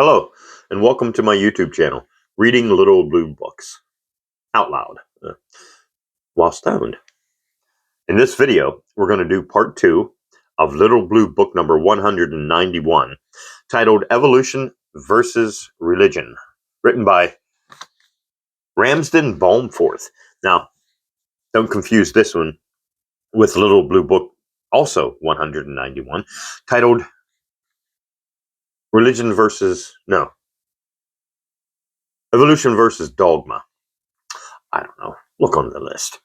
Hello, and welcome to my YouTube channel, Reading Little Blue Books out loud while stoned. In this video, we're going to do part 2 of Little Blue Book number 191, titled Evolution versus Religion, written by Ramsden Balmforth. Now, don't confuse this one with Little Blue Book, also 191, titled Evolution versus Dogma. I don't know. Look on the list.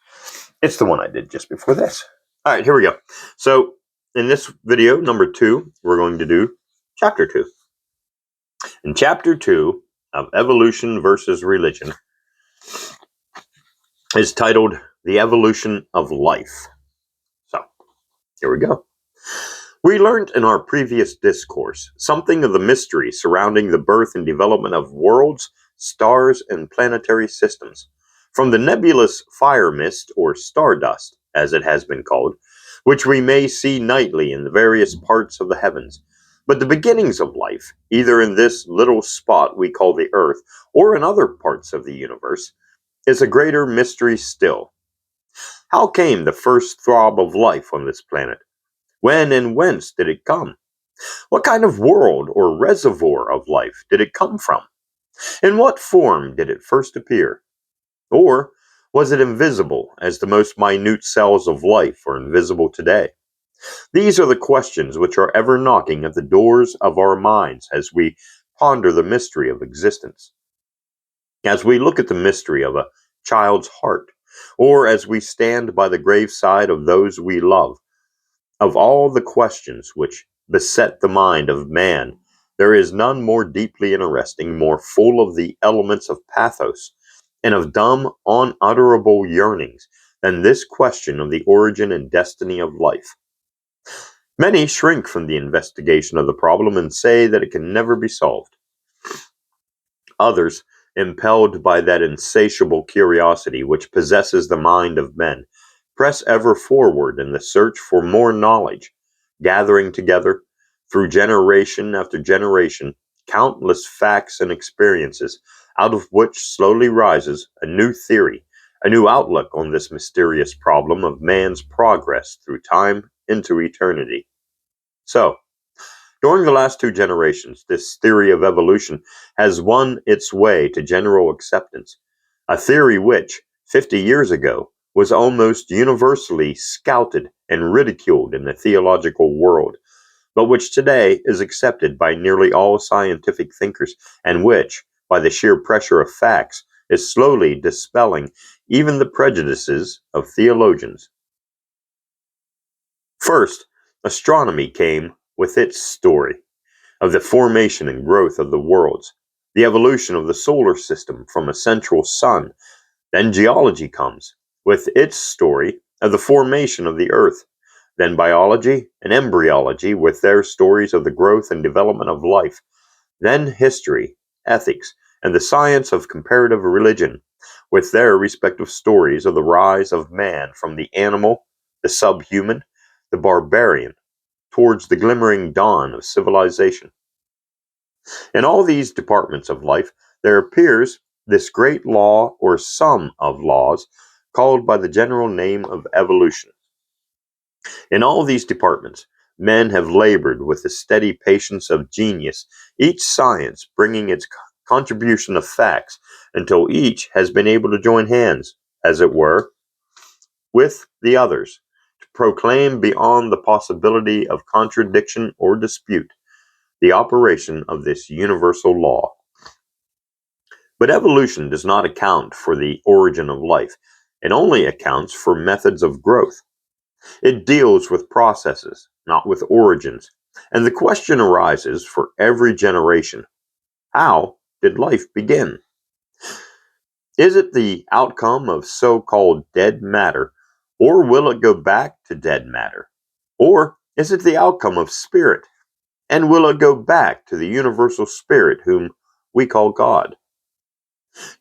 It's the one I did just before this. All right, here we go. So in this video, number 2, we're going to do chapter 2. In chapter 2 of Evolution versus Religion is titled The Evolution of Life. So here we go. We learned in our previous discourse something of the mystery surrounding the birth and development of worlds, stars, and planetary systems. From the nebulous fire mist, or stardust, as it has been called, which we may see nightly in the various parts of the heavens. But the beginnings of life, either in this little spot we call the earth, or in other parts of the universe, is a greater mystery still. How came the first throb of life on this planet? When and whence did it come? What kind of world or reservoir of life did it come from? In what form did it first appear? Or was it invisible, as the most minute cells of life are invisible today? These are the questions which are ever knocking at the doors of our minds as we ponder the mystery of existence. As we look at the mystery of a child's heart, or as we stand by the graveside of those we love, of all the questions which beset the mind of man, there is none more deeply interesting, more full of the elements of pathos, and of dumb, unutterable yearnings than this question of the origin and destiny of life. Many shrink from the investigation of the problem and say that it can never be solved. Others, impelled by that insatiable curiosity which possesses the mind of men, press ever forward in the search for more knowledge, gathering together, through generation after generation, countless facts and experiences, out of which slowly rises a new theory, a new outlook on this mysterious problem of man's progress through time into eternity. So, during the last 2 generations, this theory of evolution has won its way to general acceptance, a theory which, 50 years ago, was almost universally scouted and ridiculed in the theological world, but which today is accepted by nearly all scientific thinkers, and which, by the sheer pressure of facts, is slowly dispelling even the prejudices of theologians. First, astronomy came with its story of the formation and growth of the worlds, the evolution of the solar system from a central sun. Then geology comes with its story of the formation of the earth. Then biology and embryology with their stories of the growth and development of life. Then history, ethics, and the science of comparative religion with their respective stories of the rise of man from the animal, the subhuman, the barbarian, towards the glimmering dawn of civilization. In all these departments of life, there appears this great law or sum of laws called by the general name of evolution. In all these departments, men have labored with the steady patience of genius, each science bringing its contribution of facts until each has been able to join hands, as it were, with the others, to proclaim beyond the possibility of contradiction or dispute the operation of this universal law. But evolution does not account for the origin of life. It only accounts for methods of growth. It deals with processes, not with origins. And the question arises for every generation: how did life begin? Is it the outcome of so-called dead matter, or will it go back to dead matter? Or is it the outcome of spirit, and will it go back to the universal spirit whom we call God?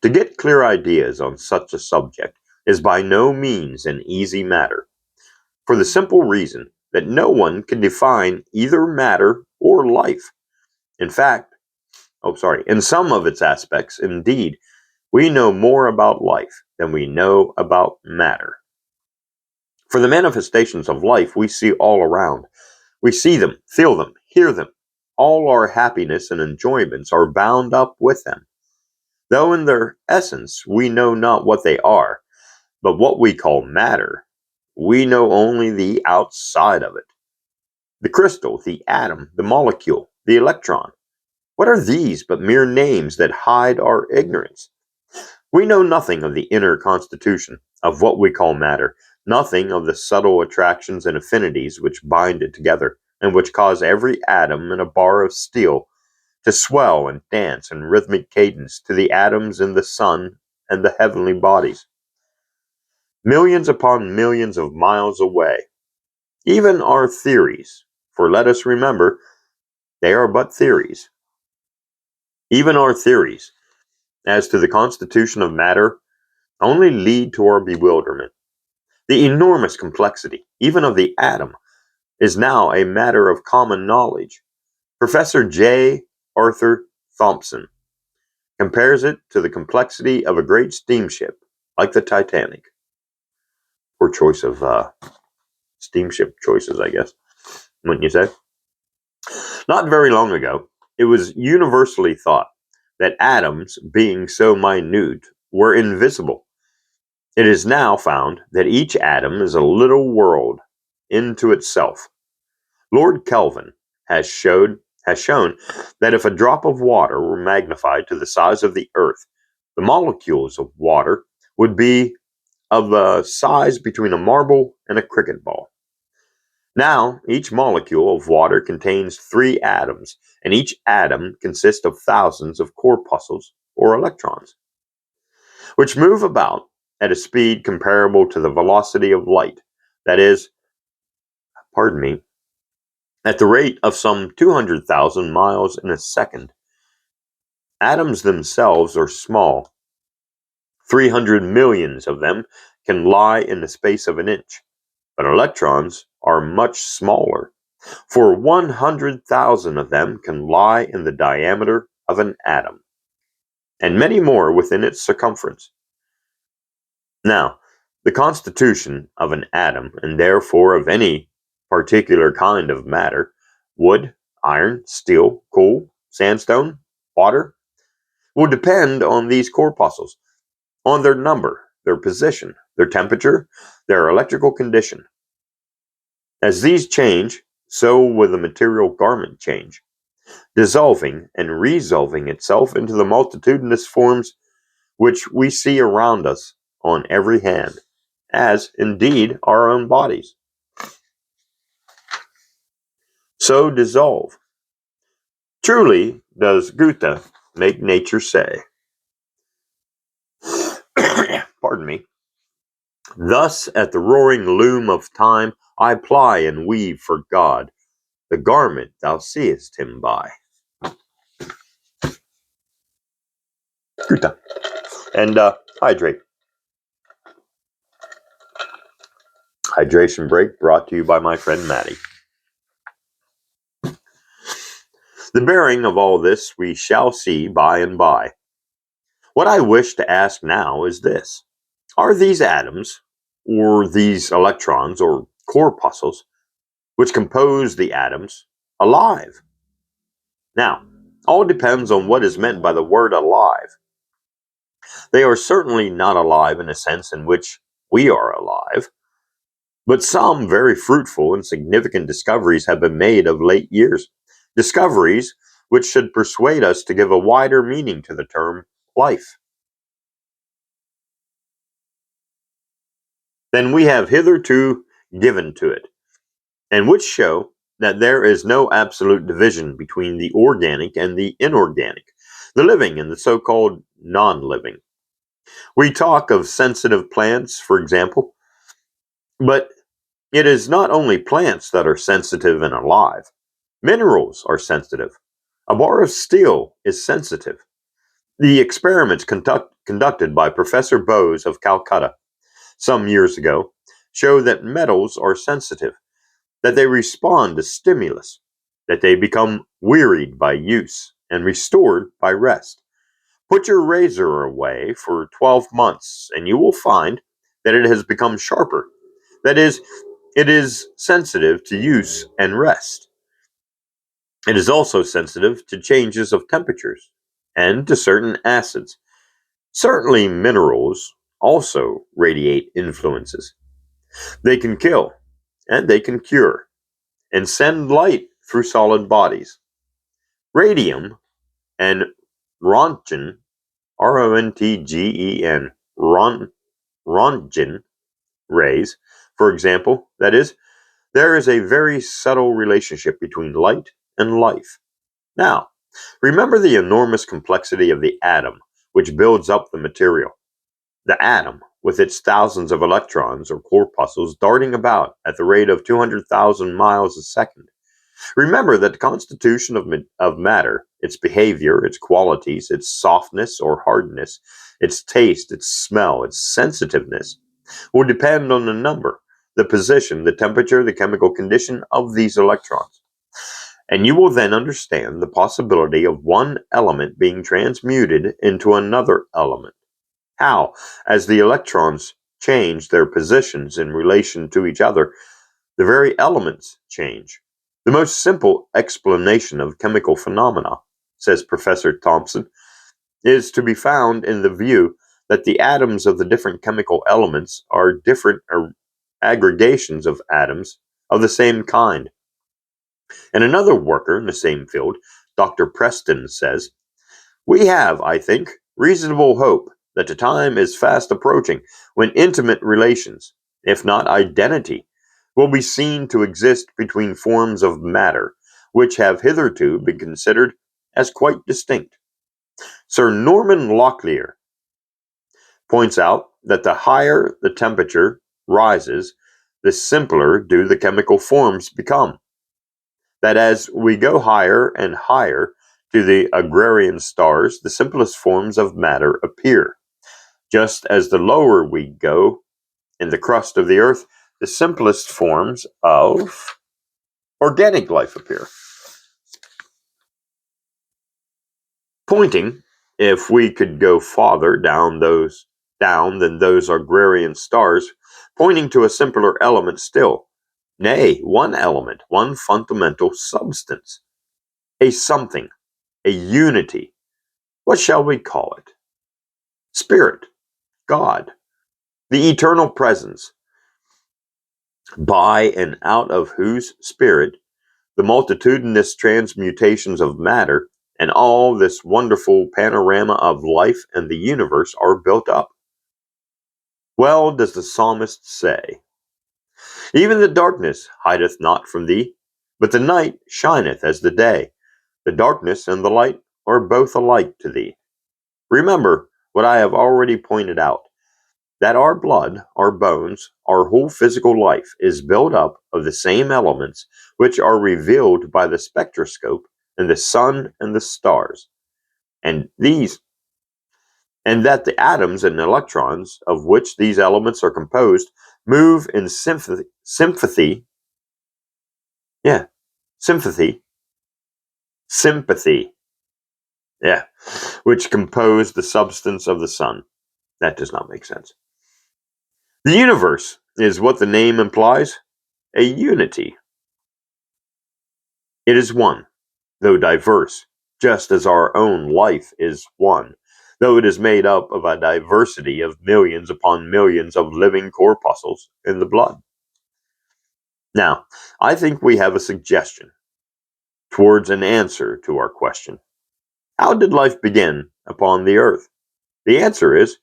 To get clear ideas on such a subject is by no means an easy matter, for the simple reason that no one can define either matter or life. In fact, in some of its aspects, indeed, we know more about life than we know about matter. For the manifestations of life we see all around. We see them, feel them, hear them. All our happiness and enjoyments are bound up with them. Though in their essence we know not what they are, but what we call matter, we know only the outside of it. The crystal, the atom, the molecule, the electron. What are these but mere names that hide our ignorance? We know nothing of the inner constitution of what we call matter, nothing of the subtle attractions and affinities which bind it together, and which cause every atom in a bar of steel to swell and dance in rhythmic cadence to the atoms in the sun and the heavenly bodies, millions upon millions of miles away. Even our theories, for let us remember, they are but theories. Even our theories as to the constitution of matter only lead to our bewilderment. The enormous complexity, even of the atom, is now a matter of common knowledge. Professor J. Arthur Thompson compares it to the complexity of a great steamship, like the Titanic. Poor choice of steamship choices, I guess, wouldn't you say? Not very long ago, it was universally thought that atoms, being so minute, were invisible. It is now found that each atom is a little world into itself. Lord Kelvin has shown that if a drop of water were magnified to the size of the earth, the molecules of water would be of a size between a marble and a cricket ball. Now, each molecule of water contains 3 atoms, and each atom consists of thousands of corpuscles or electrons, which move about at a speed comparable to the velocity of light. That is, at the rate of some 200,000 miles in a second. Atoms themselves are small. 300 millions of them can lie in the space of an inch, but electrons are much smaller, for 100,000 of them can lie in the diameter of an atom, and many more within its circumference. Now, the constitution of an atom, and therefore of any particular kind of matter, wood, iron, steel, coal, sandstone, water, will depend on these corpuscles, on their number, their position, their temperature, their electrical condition. As these change, so will the material garment change, dissolving and resolving itself into the multitudinous forms which we see around us on every hand, as indeed our own bodies. So dissolve. Truly does Goethe make nature say. Pardon me. Thus at the roaring loom of time I ply and weave for God the garment thou seest him by. Goethe. And hydrate. Hydration break brought to you by my friend Maddie. The bearing of all this we shall see by and by. What I wish to ask now is this. Are these atoms, or these electrons, or corpuscles, which compose the atoms, alive? Now, all depends on what is meant by the word alive. They are certainly not alive in a sense in which we are alive, but some very fruitful and significant discoveries have been made of late years. Discoveries which should persuade us to give a wider meaning to the term life than we have hitherto given to it, and which show that there is no absolute division between the organic and the inorganic, the living and the so-called non-living. We talk of sensitive plants, for example, but it is not only plants that are sensitive and alive. Minerals are sensitive. A bar of steel is sensitive. The experiments conducted by Professor Bose of Calcutta some years ago show that metals are sensitive, that they respond to stimulus, that they become wearied by use, and restored by rest. Put your razor away for 12 months, and you will find that it has become sharper. That is, it is sensitive to use and rest. It is also sensitive to changes of temperatures and to certain acids. Certainly, minerals also radiate influences. They can kill, and they can cure, and send light through solid bodies. Radium and Rontgen, Rontgen, Rontgen rays, for example, that is, there is a very subtle relationship between light and life. Now, remember the enormous complexity of the atom, which builds up the material. The atom, with its thousands of electrons or corpuscles darting about at the rate of 200,000 miles a second. Remember that the constitution of matter, its behavior, its qualities, its softness or hardness, its taste, its smell, its sensitiveness, will depend on the number, the position, the temperature, the chemical condition of these electrons. And you will then understand the possibility of one element being transmuted into another element. How, as the electrons change their positions in relation to each other, the very elements change. The most simple explanation of chemical phenomena, says Professor Thompson, is to be found in the view that the atoms of the different chemical elements are different aggregations of atoms of the same kind. And another worker in the same field, Dr. Preston, says, "We have, I think, reasonable hope that the time is fast approaching when intimate relations, if not identity, will be seen to exist between forms of matter which have hitherto been considered as quite distinct." Sir Norman Locklear points out that the higher the temperature rises, the simpler do the chemical forms become. That as we go higher and higher to the agrarian stars, the simplest forms of matter appear. Just as the lower we go in the crust of the earth, the simplest forms of organic life appear. Pointing, if we could go farther down than those agrarian stars, pointing to a simpler element still, nay, one element, one fundamental substance, a something, a unity. What shall we call it? Spirit, God, the eternal presence, by and out of whose spirit the multitudinous transmutations of matter and all this wonderful panorama of life and the universe are built up. Well does the psalmist say, "Even the darkness hideth not from thee, but the night shineth as the day. The darkness and the light are both alike to thee." Remember what I have already pointed out, that our blood, our bones, our whole physical life is built up of the same elements which are revealed by the spectroscope and the sun and the stars, and that the atoms and electrons of which these elements are composed move in sympathy, yeah, which compose the substance of the sun. That does not make sense. The universe is what the name implies, a unity. It is one, though diverse, just as our own life is one, though it is made up of a diversity of millions upon millions of living corpuscles in the blood. Now, I think we have a suggestion towards an answer to our question. How did life begin upon the earth? The answer is,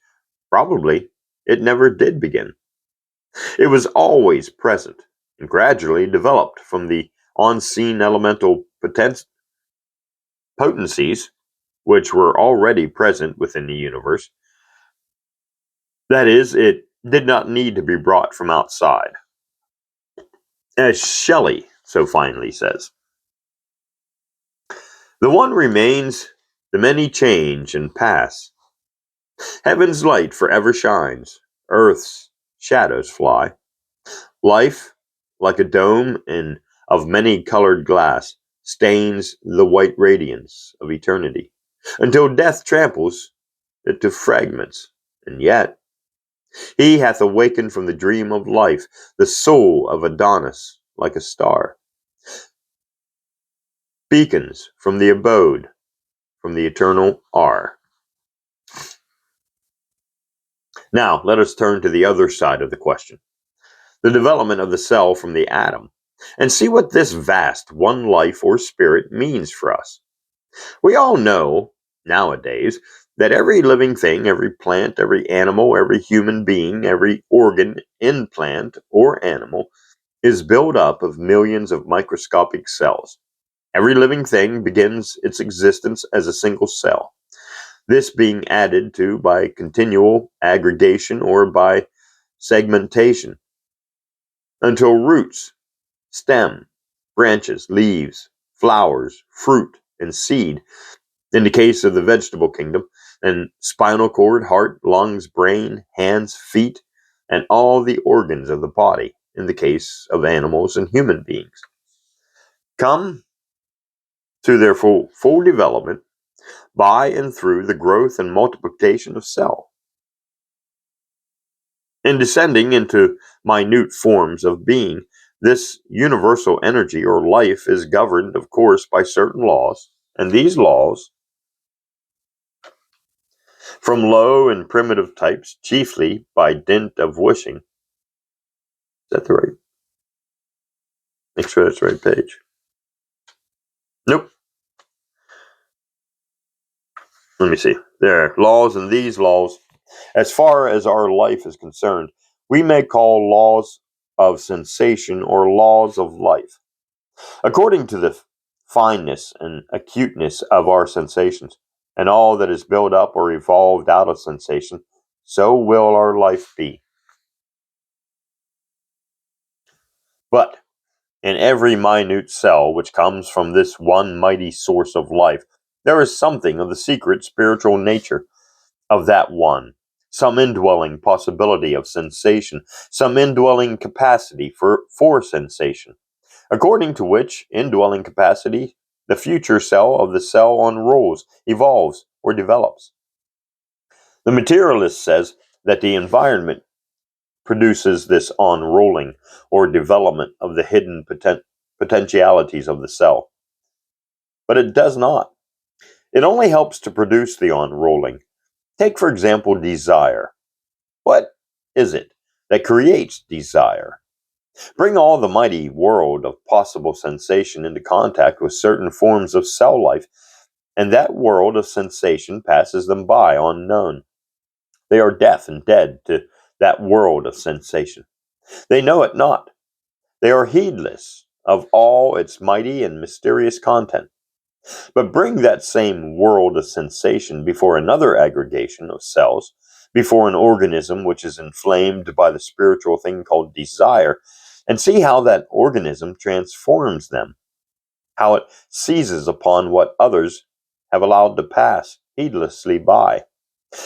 probably, it never did begin. It was always present and gradually developed from the unseen elemental potencies which were already present within the universe. That is, it did not need to be brought from outside. As Shelley so finely says, "The one remains, the many change and pass. Heaven's light forever shines, earth's shadows fly. Life, like a dome of many colored glass, stains the white radiance of eternity, until death tramples it to fragments. And yet, he hath awakened from the dream of life, the soul of Adonis like a star, beacons from the abode, from the eternal R. Now, let us turn to the other side of the question, the development of the cell from the atom, and see what this vast one life or spirit means for us. We all know, nowadays, that every living thing, every plant, every animal, every human being, every organ in plant or animal is built up of millions of microscopic cells. Every living thing begins its existence as a single cell, this being added to by continual aggregation or by segmentation, until roots, stem, branches, leaves, flowers, fruit, and seed, in the case of the vegetable kingdom, and spinal cord, heart, lungs, brain, hands, feet, and all the organs of the body, in the case of animals and human beings, come to their full development by and through the growth and multiplication of cell. In descending into minute forms of being, this universal energy or life is governed, of course, by certain laws, and these laws, from low and primitive types, chiefly by dint of wishing. Is that the right? Make sure that's the right page. Nope. Let me see. There are laws, and these laws, as far as our life is concerned, we may call laws of sensation or laws of life. According to the fineness and acuteness of our sensations, and all that is built up or evolved out of sensation, so will our life be. But in every minute cell which comes from this one mighty source of life, there is something of the secret spiritual nature of that one, some indwelling possibility of sensation, some indwelling capacity for sensation, according to which indwelling capacity the future cell of the cell unrolls, evolves, or develops. The materialist says that the environment produces this unrolling or development of the hidden potentialities of the cell. But it does not. It only helps to produce the unrolling. Take, for example, desire. What is it that creates desire? Bring all the mighty world of possible sensation into contact with certain forms of cell life, and that world of sensation passes them by unknown. They are deaf and dead to that world of sensation. They know it not. They are heedless of all its mighty and mysterious content. But bring that same world of sensation before another aggregation of cells, before an organism which is inflamed by the spiritual thing called desire, and see how that organism transforms them, how it seizes upon what others have allowed to pass heedlessly by,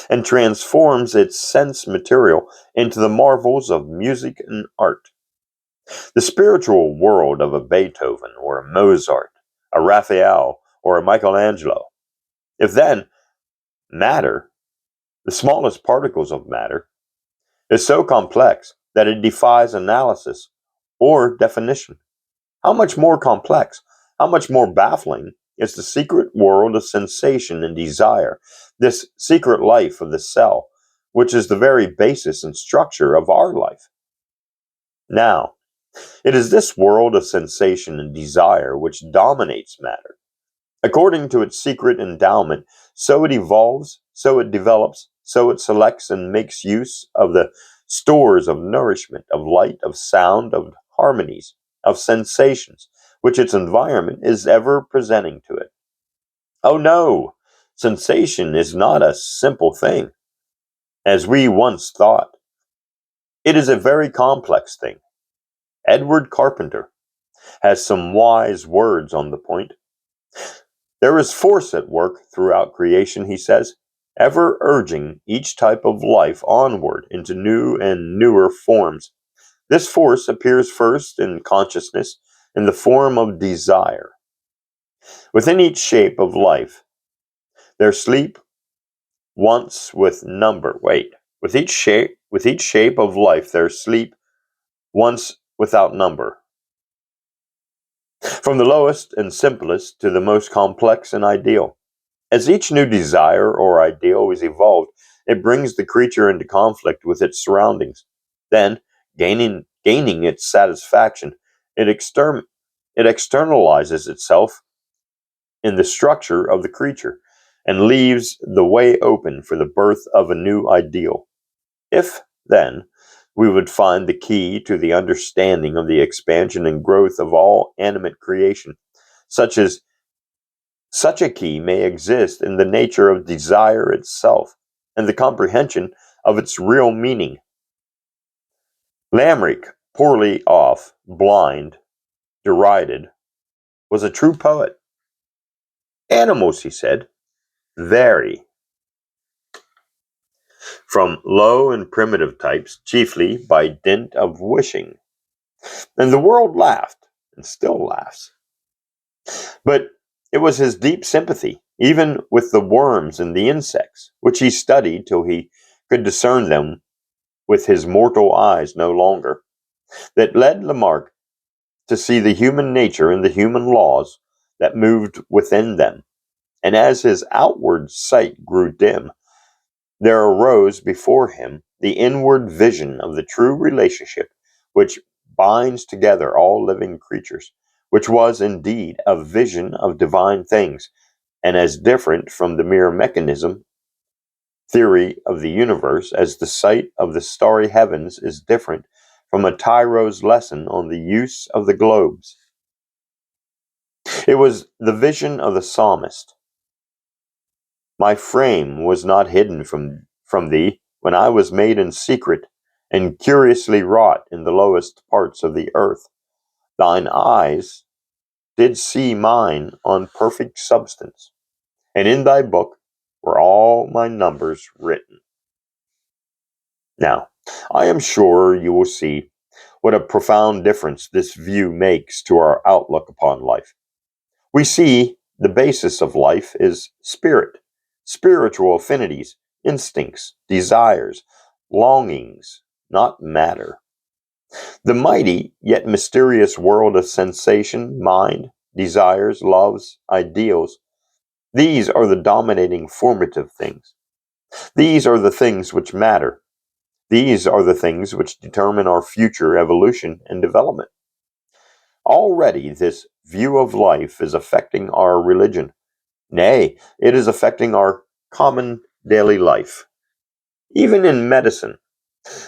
and transforms its sense material into the marvels of music and art. The spiritual world of a Beethoven or a Mozart, a Raphael or a Michelangelo. If then matter, the smallest particles of matter, is so complex that it defies analysis or definition, how much more complex, how much more baffling is the secret world of sensation and desire, this secret life of the cell, which is the very basis and structure of our life. Now, it is this world of sensation and desire which dominates matter. According to its secret endowment, so it evolves, so it develops, so it selects and makes use of the stores of nourishment, of light, of sound, of harmonies, of sensations, which its environment is ever presenting to it. Oh no! Sensation is not a simple thing, as we once thought. It is a very complex thing. Edward Carpenter has some wise words on the point. There is force at work throughout creation, he says, ever urging each type of life onward into new and newer forms. This force appears first in consciousness in the form of desire. Within each shape of life, there sleep once with number. Wait. With each shape of life, there sleep once without number. From the lowest and simplest to the most complex and ideal. As each new desire or ideal is evolved, it brings the creature into conflict with its surroundings. Then, gaining its satisfaction, it externalizes itself in the structure of the creature and leaves the way open for the birth of a new ideal. If, then, we would find the key to the understanding of the expansion and growth of all animate creation, such a key may exist in the nature of desire itself and the comprehension of its real meaning. Lamric, poorly off, blind, derided, was a true poet. Animals, he said, vary from low and primitive types chiefly by dint of wishing. And the world laughed, and still laughs. But it was his deep sympathy, even with the worms and the insects, which he studied till he could discern them with his mortal eyes no longer, that led Lamarck to see the human nature and the human laws that moved within them. And as his outward sight grew dim, there arose before him the inward vision of the true relationship which binds together all living creatures, which was indeed a vision of divine things, and as different from the mere mechanism theory of the universe as the sight of the starry heavens is different from a tyro's lesson on the use of the globes. It was the vision of the psalmist. My frame was not hidden from thee when I was made in secret and curiously wrought in the lowest parts of the earth. Thine eyes did see mine on perfect substance, and in thy book were all my numbers written. Now, I am sure you will see what a profound difference this view makes to our outlook upon life. We see the basis of life is spirit, spiritual affinities, instincts, desires, longings, not matter. The mighty yet mysterious world of sensation, mind, desires, loves, ideals, these are the dominating formative things. These are the things which matter. These are the things which determine our future evolution and development. Already this view of life is affecting our religion. Nay, it is affecting our common daily life. Even in medicine,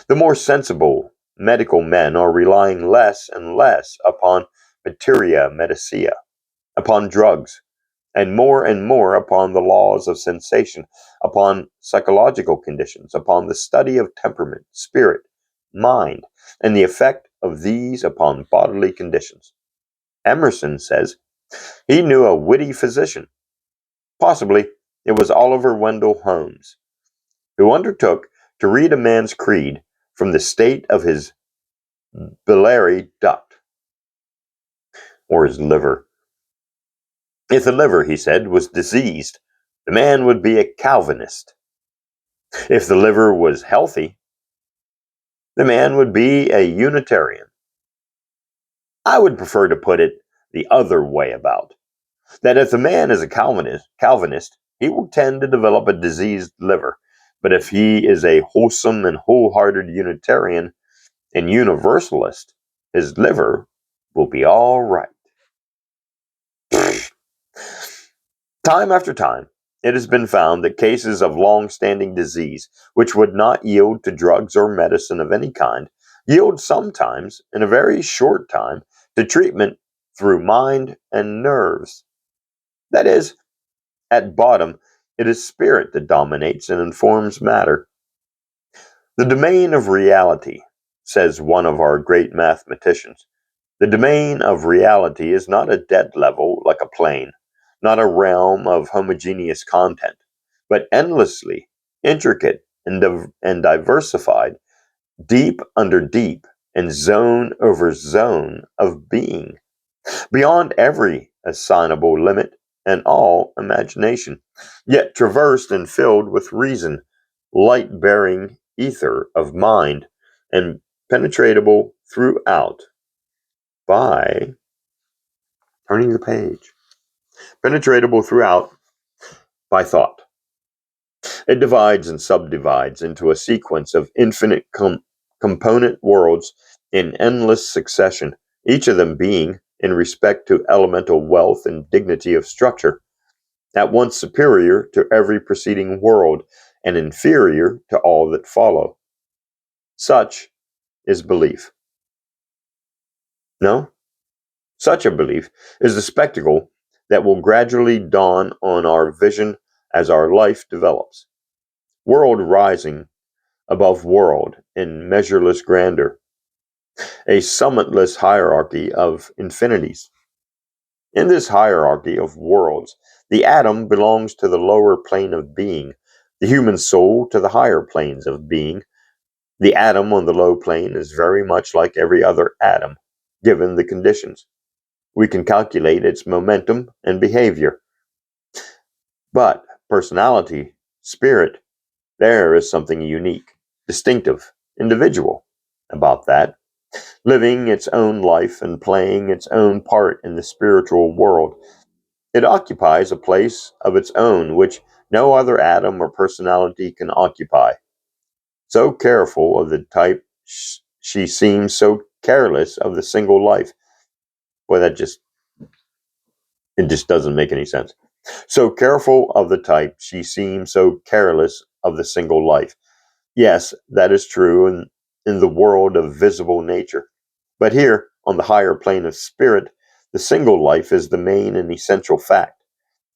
the more sensible medical men are relying less and less upon materia medicia, upon drugs, and more upon the laws of sensation, upon psychological conditions, upon the study of temperament, spirit, mind, and the effect of these upon bodily conditions. Emerson says he knew a witty physician, possibly it was Oliver Wendell Holmes, who undertook to read a man's creed from the state of his biliary duct, or his liver. If the liver, he said, was diseased, the man would be a Calvinist. If the liver was healthy, the man would be a Unitarian. I would prefer to put it the other way about, that if the man is a Calvinist, he will tend to develop a diseased liver. But if he is a wholesome and wholehearted Unitarian and Universalist, his liver will be all right. Time after time, it has been found that cases of long-standing disease, which would not yield to drugs or medicine of any kind, yield sometimes, in a very short time, to treatment through mind and nerves. That is, at bottom, it is spirit that dominates and informs matter. The domain of reality, says one of our great mathematicians, the domain of reality is not a dead level like a plane, not a realm of homogeneous content, but endlessly intricate and diversified, deep under deep, and zone over zone of being. beyond every assignable limit and all imagination, yet traversed and filled with reason, light-bearing ether of mind, and penetratable throughout by turning the page. Penetratable throughout by thought. It divides and subdivides into a sequence of infinite component worlds in endless succession, each of them being, in respect to elemental wealth and dignity of structure, at once superior to every preceding world and inferior to all that follow. Such is belief. No, such a belief is the spectacle that will gradually dawn on our vision as our life develops. World rising above world in measureless grandeur, a summitless hierarchy of infinities. In this hierarchy of worlds, the atom belongs to the lower plane of being, the human soul to the higher planes of being. The atom on the low plane is very much like every other atom, given the conditions. We can calculate its momentum and behavior. But personality, spirit, there is something unique, distinctive, individual about that, living its own life and playing its own part in the spiritual world. It occupies a place of its own which no other atom or personality can occupy. So careful of the type, she seems so careless of the single life. Boy, it just doesn't make any sense. So careful of the type, she seems so careless of the single life. Yes, that is true in the world of visible nature. But here, on the higher plane of spirit, the single life is the main and essential fact,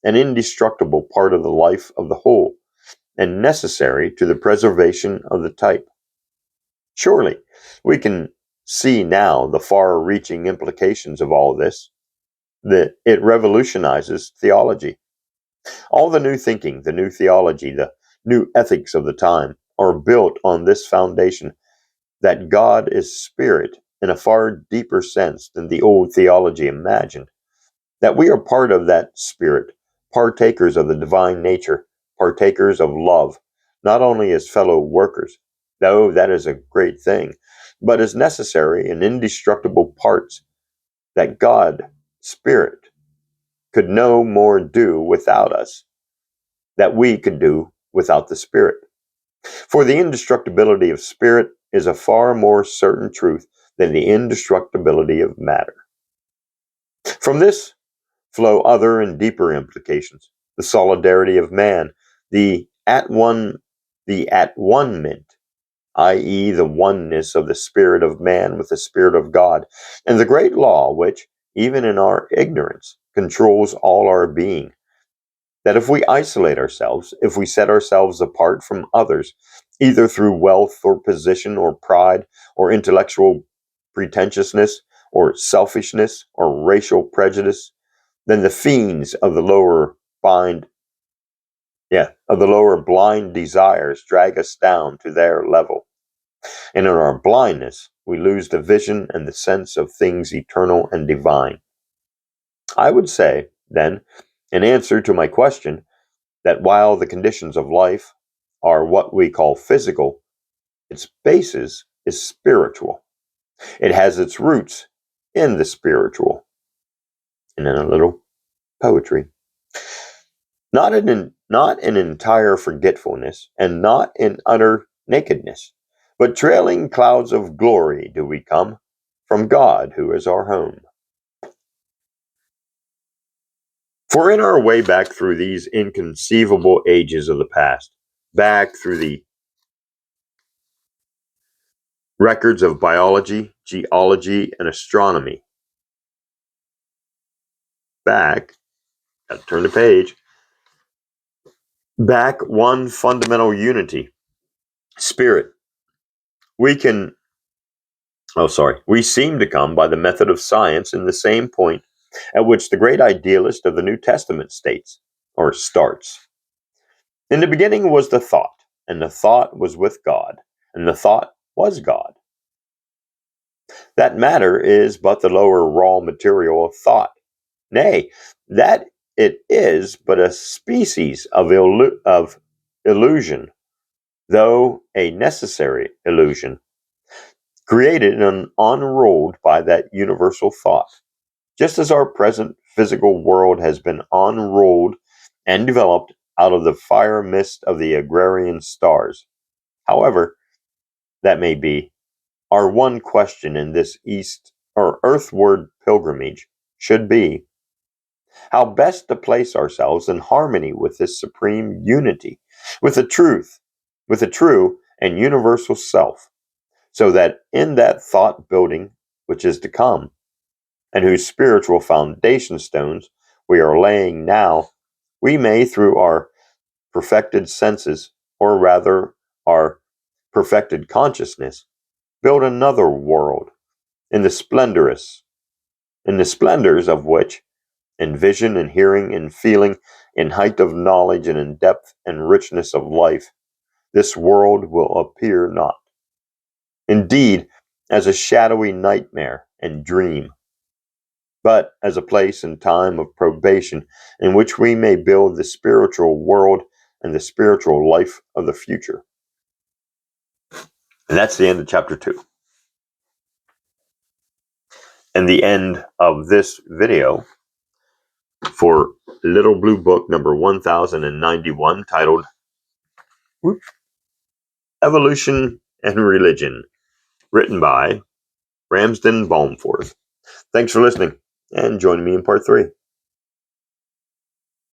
an indestructible part of the life of the whole, and necessary to the preservation of the type. Surely, we can see now the far-reaching implications of all this, that it revolutionizes theology. All the new thinking, the new theology, the new ethics of the time are built on this foundation that God is spirit in a far deeper sense than the old theology imagined, that we are part of that spirit, partakers of the divine nature, partakers of love, not only as fellow workers, though that is a great thing, but as necessary and indestructible parts, that God, spirit, could no more do without us, that we could do without the spirit. For the indestructibility of spirit is a far more certain truth than the indestructibility of matter. From this flow other and deeper implications. The solidarity of man, the at one ment, i.e., the oneness of the spirit of man with the spirit of God, and the great law which, even in our ignorance, controls all our being. That if we isolate ourselves, if we set ourselves apart from others, either through wealth or position or pride or intellectual pretentiousness or selfishness or racial prejudice, then the fiends of the lower blind desires drag us down to their level. And in our blindness, we lose the vision and the sense of things eternal and divine. I would say, then, in answer to my question, that while the conditions of life are what we call physical, its basis is spiritual. It has its roots in the spiritual. And then a little poetry. Not in entire forgetfulness, and not in utter nakedness, but trailing clouds of glory do we come from God who is our home. For in our way back through these inconceivable ages of the past, back through the records of biology, geology, and astronomy, back, gotta turn the page, back one fundamental unity, spirit. We can we seem to come by the method of science in the same point at which the great idealist of the New Testament states, or starts. In the beginning was the thought, and the thought was with God, and the thought was God. that matter is but the lower raw material of thought. Nay, that it is but a species of illusion, though a necessary illusion, created and unrolled by that universal thought. Just as our present physical world has been unrolled and developed out of the fire mist of the agrarian stars. However, that may be, our one question in this east or earthward pilgrimage should be how best to place ourselves in harmony with this supreme unity, with the truth, with the true and universal self, so that in that thought building which is to come, and whose spiritual foundation stones we are laying now, we may, through our perfected senses, or rather our perfected consciousness, build another world in the splendors of which, in vision and hearing and feeling, in height of knowledge and in depth and richness of life, this world will appear not. Indeed, as a shadowy nightmare and dream, but as a place and time of probation in which we may build the spiritual world and the spiritual life of the future. And that's the end of chapter 2. And the end of this video for Little Blue Book number 1091, titled Evolution and Religion, written by Ramsden Balmforth. Thanks for listening, and join me in part 3.